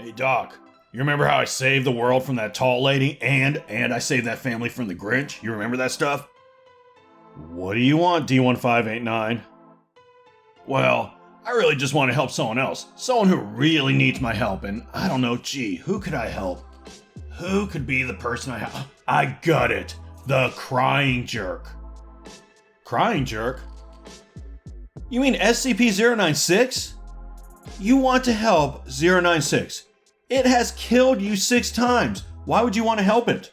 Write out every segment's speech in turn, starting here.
Hey Doc, you remember how I saved the world from that tall lady and I saved that family from the Grinch? You remember that stuff? What do you want, D-1589? Well, I really just want to help someone else. Someone who really needs my help, and I don't know, gee, who could I help? Who could be the person I help? I got it! The crying jerk. Crying jerk? You mean SCP-096? You want to help 096. It has killed you 6 times. Why would you want to help it?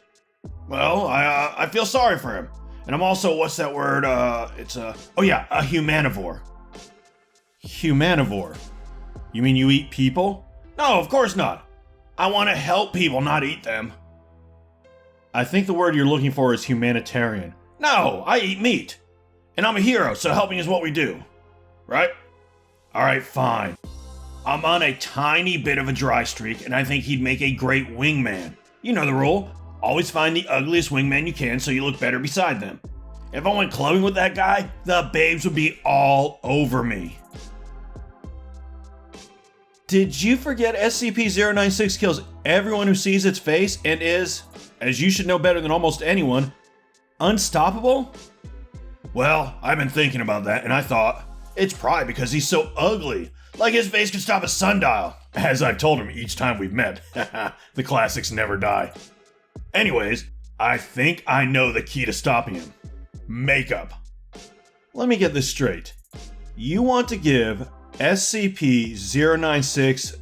Well, I feel sorry for him. And I'm also, what's that word? A humanivore. Humanivore? You mean you eat people? No, of course not. I want to help people, not eat them. I think the word you're looking for is humanitarian. No, I eat meat. And I'm a hero, so helping is what we do. Right? Alright, fine. I'm on a tiny bit of a dry streak, and I think he'd make a great wingman. You know the rule. Always find the ugliest wingman you can so you look better beside them. If I went clubbing with that guy, the babes would be all over me. Did you forget SCP-096 kills everyone who sees its face and is, as you should know better than almost anyone, unstoppable? Well, I've been thinking about that, and I thought, it's probably because he's so ugly. Like his face could stop a sundial. As I've told him each time we've met. The classics never die. Anyways, I think I know the key to stopping him. Makeup. Let me get this straight. You want to give SCP-096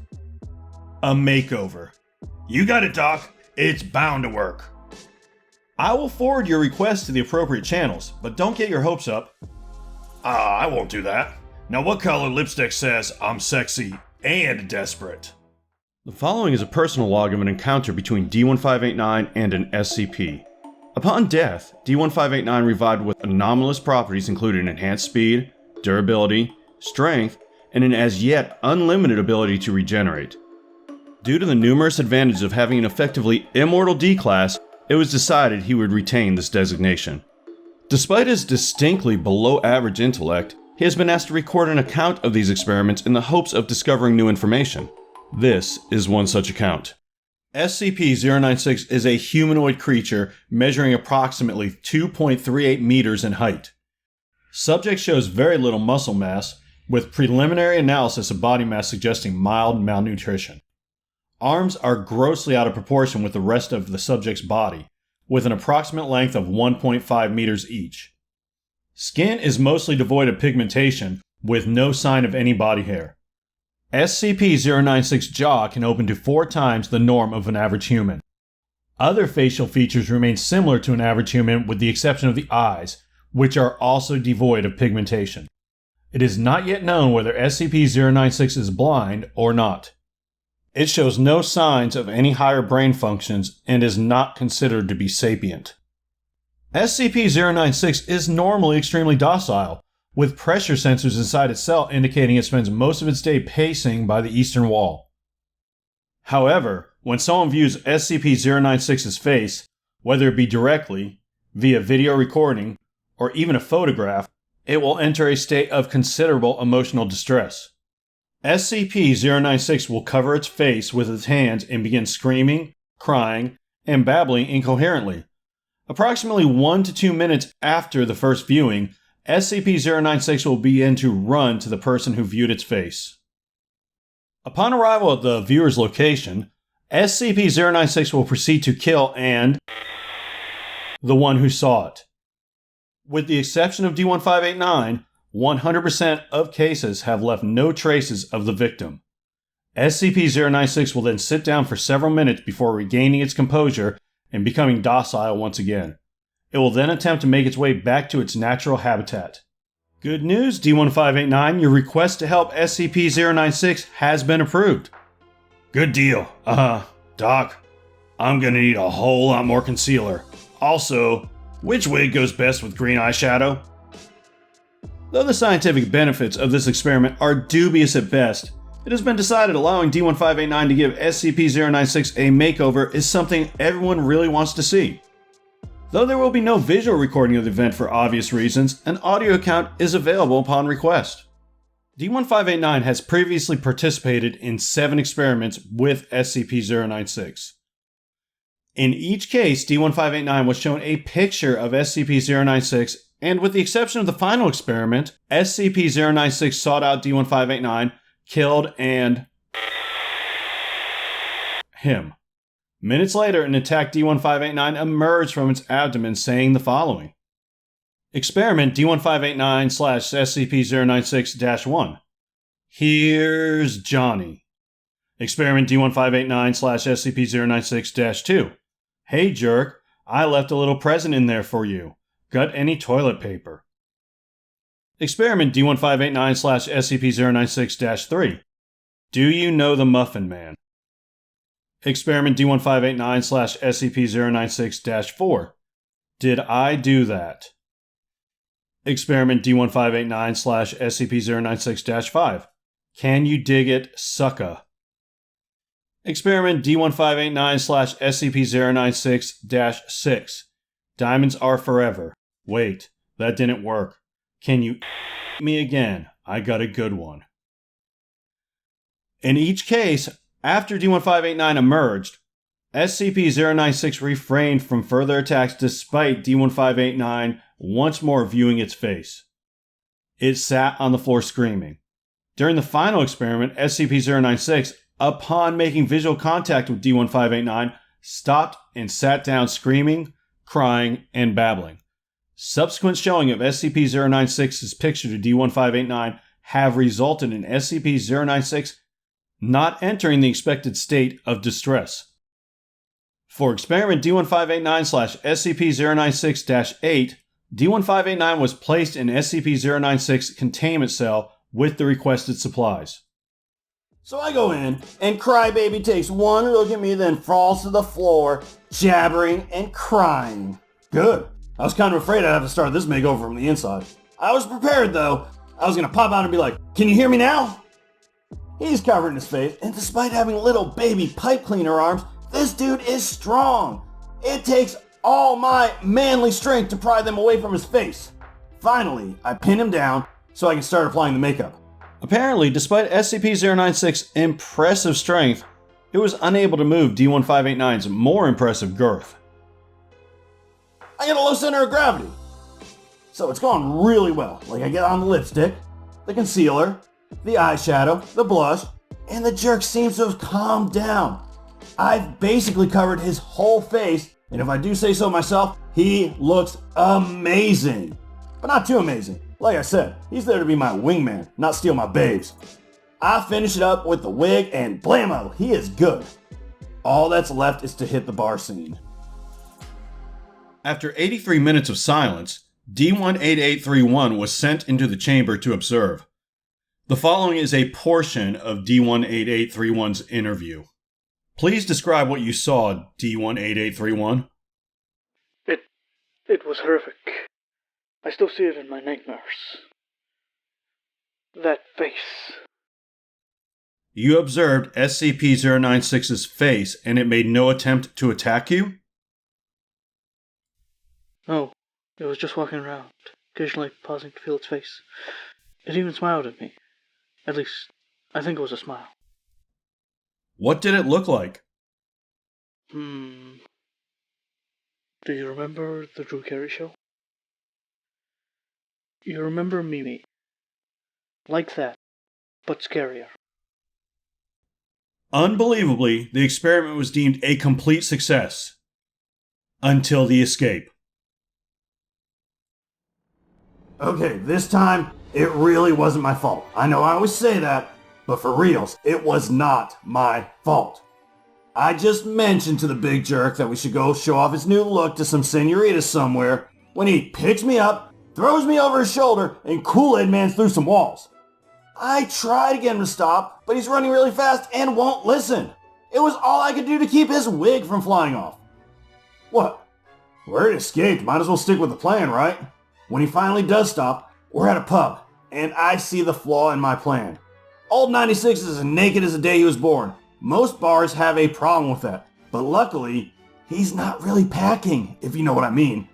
a makeover. You got it, Doc. It's bound to work. I will forward your request to the appropriate channels, but don't get your hopes up. I won't do that. Now what color lipstick says I'm sexy and desperate? The following is a personal log of an encounter between D-1589 and an SCP. Upon death, D-1589 revived with anomalous properties including enhanced speed, durability, strength, and an as yet unlimited ability to regenerate. Due to the numerous advantages of having an effectively immortal D-class, it was decided he would retain this designation. Despite his distinctly below average intellect, he has been asked to record an account of these experiments in the hopes of discovering new information. This is one such account. SCP-096 is a humanoid creature measuring approximately 2.38 meters in height. Subject shows very little muscle mass, with preliminary analysis of body mass suggesting mild malnutrition. Arms are grossly out of proportion with the rest of the subject's body, with an approximate length of 1.5 meters each. Skin is mostly devoid of pigmentation, with no sign of any body hair. SCP-096 jaw can open to 4 times the norm of an average human. Other facial features remain similar to an average human with the exception of the eyes, which are also devoid of pigmentation. It is not yet known whether SCP-096 is blind or not. It shows no signs of any higher brain functions and is not considered to be sapient. SCP-096 is normally extremely docile, with pressure sensors inside its cell indicating it spends most of its day pacing by the eastern wall. However, when someone views SCP-096's face, whether it be directly, via video recording, or even a photograph, it will enter a state of considerable emotional distress. SCP-096 will cover its face with its hands and begin screaming, crying, and babbling incoherently. Approximately 1 to 2 minutes after the first viewing, SCP-096 will begin to run to the person who viewed its face. Upon arrival at the viewer's location, SCP-096 will proceed to kill the one who saw it. With the exception of D-1589, 100% of cases have left no traces of the victim. SCP-096 will then sit down for several minutes before regaining its composure and becoming docile once again. It will then attempt to make its way back to its natural habitat. Good news, D-1589, your request to help SCP-096 has been approved. Good deal. Doc, I'm gonna need a whole lot more concealer. Also, which wig goes best with green eyeshadow? Though the scientific benefits of this experiment are dubious at best, it has been decided allowing D-1589 to give SCP-096 a makeover is something everyone really wants to see. Though there will be no visual recording of the event for obvious reasons, an audio account is available upon request. D-1589 has previously participated in 7 experiments with SCP-096. In each case, D-1589 was shown a picture of SCP-096, and with the exception of the final experiment, SCP-096 sought out D-1589, killed, and him. Minutes later, an attacked D-1589 emerged from its abdomen saying the following. Experiment D-1589/SCP-096-1. Here's Johnny. Experiment D-1589/SCP-096-2. Hey jerk, I left a little present in there for you. Got any toilet paper? Experiment D-1589/SCP-096-3. Do you know the Muffin Man? Experiment D-1589/SCP-096-4. Did I do that? Experiment D-1589/SCP-096-5. Can you dig it, sucka? Experiment D-1589/SCP-096-6. Diamonds are forever. Wait, that didn't work. Can you me again? I got a good one. In each case, after D-1589 emerged, SCP-096 refrained from further attacks despite D-1589 once more viewing its face. It sat on the floor screaming. During the final experiment, SCP-096, upon making visual contact with D-1589, stopped and sat down screaming, crying, and babbling. Subsequent showing of SCP-096's picture to D-1589 have resulted in SCP-096 not entering the expected state of distress. For experiment D-1589/SCP-096-8, D-1589 was placed in SCP-096 containment cell with the requested supplies. So I go in, and Crybaby takes one look at me, then falls to the floor, jabbering and crying. Good. I was kind of afraid I'd have to start this makeover from the inside. I was prepared, though. I was gonna pop out and be like, "Can you hear me now?" He's covered in his face, and despite having little baby pipe cleaner arms, this dude is strong. It takes all my manly strength to pry them away from his face. Finally, I pin him down so I can start applying the makeup. Apparently, despite SCP-096's impressive strength, it was unable to move D-1589's more impressive girth. I get a low center of gravity. So it's going really well. Like I get on the lipstick, the concealer, the eyeshadow, the blush, and the jerk seems to have calmed down. I've basically covered his whole face, and if I do say so myself, he looks amazing. But not too amazing. Like I said, he's there to be my wingman, not steal my babes. I finish it up with the wig, and blammo, he is good. All that's left is to hit the bar scene. After 83 minutes of silence, D-18831 was sent into the chamber to observe. The following is a portion of D-18831's interview. Please describe what you saw, D-18831. It was horrific. I still see it in my nightmares. That face. You observed SCP-096's face and it made no attempt to attack you? No, it was just walking around, occasionally pausing to feel its face. It even smiled at me. At least, I think it was a smile. What did it look like? Do you remember the Drew Carey show? You remember Mimi? Like that, but scarier. Unbelievably, the experiment was deemed a complete success. Until the escape. Okay, this time, it really wasn't my fault. I know I always say that, but for reals, it was not my fault. I just mentioned to the big jerk that we should go show off his new look to some senoritas somewhere when he picks me up, throws me over his shoulder, and Kool-Aid Man's through some walls. I tried to get him to stop, but he's running really fast and won't listen. It was all I could do to keep his wig from flying off. What? We're escaped, might as well stick with the plan, right? When he finally does stop, we're at a pub, and I see the flaw in my plan. Old 96 is as naked as the day he was born. Most bars have a problem with that, but luckily, he's not really packing, if you know what I mean.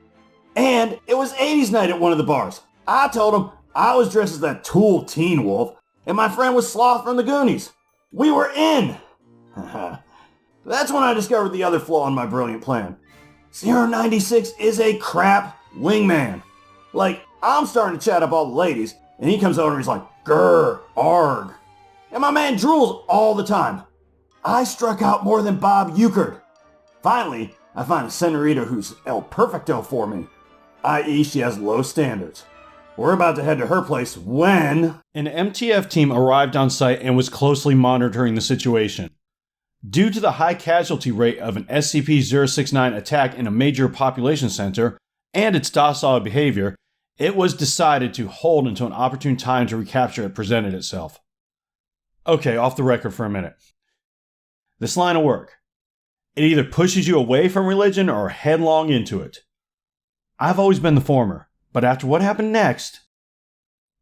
And it was 80s night at one of the bars. I told him I was dressed as that Tool Teen Wolf, and my friend was Sloth from the Goonies. We were in! That's when I discovered the other flaw in my brilliant plan. 096 is a crap wingman. Like, I'm starting to chat up all the ladies, and he comes over and he's like, grr, arg. And my man drools all the time. I struck out more than Bob Euchard. Finally, I find a senorita who's el perfecto for me, i.e. she has low standards. We're about to head to her place when... An MTF team arrived on site and was closely monitoring the situation. Due to the high casualty rate of an SCP-069 attack in a major population center and its docile behavior, it was decided to hold until an opportune time to recapture it presented itself. Okay, off the record for a minute. This line of work. It either pushes you away from religion or headlong into it. I've always been the former, but after what happened next,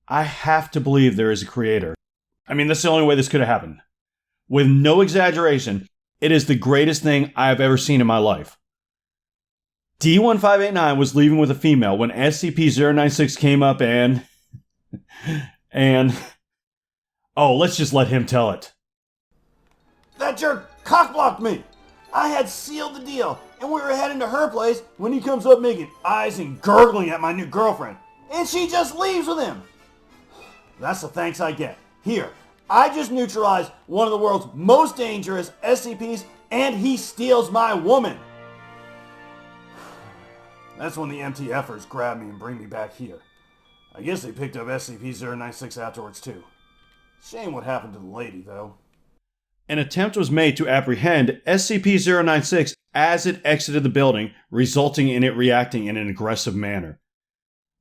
I have to believe there is a creator. I mean, that's the only way this could have happened. With no exaggeration, it is the greatest thing I have ever seen in my life. D-1589 was leaving with a female when SCP-096 came up and... Oh, let's just let him tell it. That jerk cockblocked me! I had sealed the deal, and we were heading to her place when he comes up making eyes and gurgling at my new girlfriend. And she just leaves with him! That's the thanks I get. Here, I just neutralized one of the world's most dangerous SCPs, and he steals my woman! That's when the MTFers grab me and bring me back here. I guess they picked up SCP-096 afterwards too. Shame what happened to the lady, though. An attempt was made to apprehend SCP-096 as it exited the building, resulting in it reacting in an aggressive manner.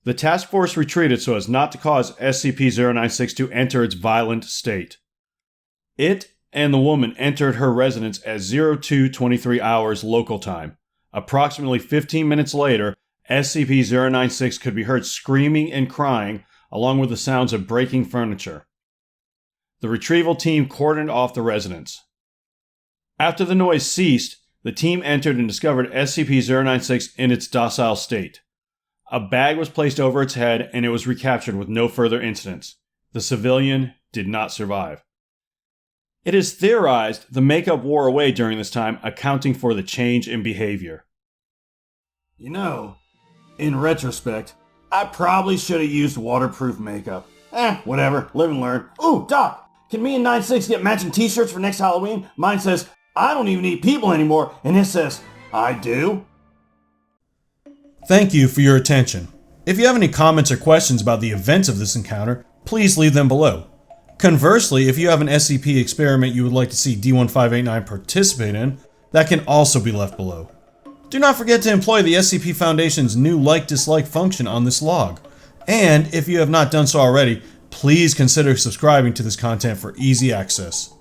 The task force retreated so as not to cause SCP-096 to enter its violent state. It and the woman entered her residence at 02:23 hours local time. Approximately 15 minutes later, SCP-096 could be heard screaming and crying, along with the sounds of breaking furniture. The retrieval team cordoned off the residence. After the noise ceased, the team entered and discovered SCP-096 in its docile state. A bag was placed over its head and it was recaptured with no further incidents. The civilian did not survive. It is theorized the makeup wore away during this time, accounting for the change in behavior. You know, in retrospect, I probably should have used waterproof makeup. Whatever, live and learn. Ooh, Doc, can me and 96 get matching t-shirts for next Halloween? Mine says, I don't even eat people anymore, and his says, I do. Thank you for your attention. If you have any comments or questions about the events of this encounter, please leave them below. Conversely, if you have an SCP experiment you would like to see D-1589 participate in, that can also be left below. Do not forget to employ the SCP Foundation's new like-dislike function on this log. And if you have not done so already, please consider subscribing to this content for easy access.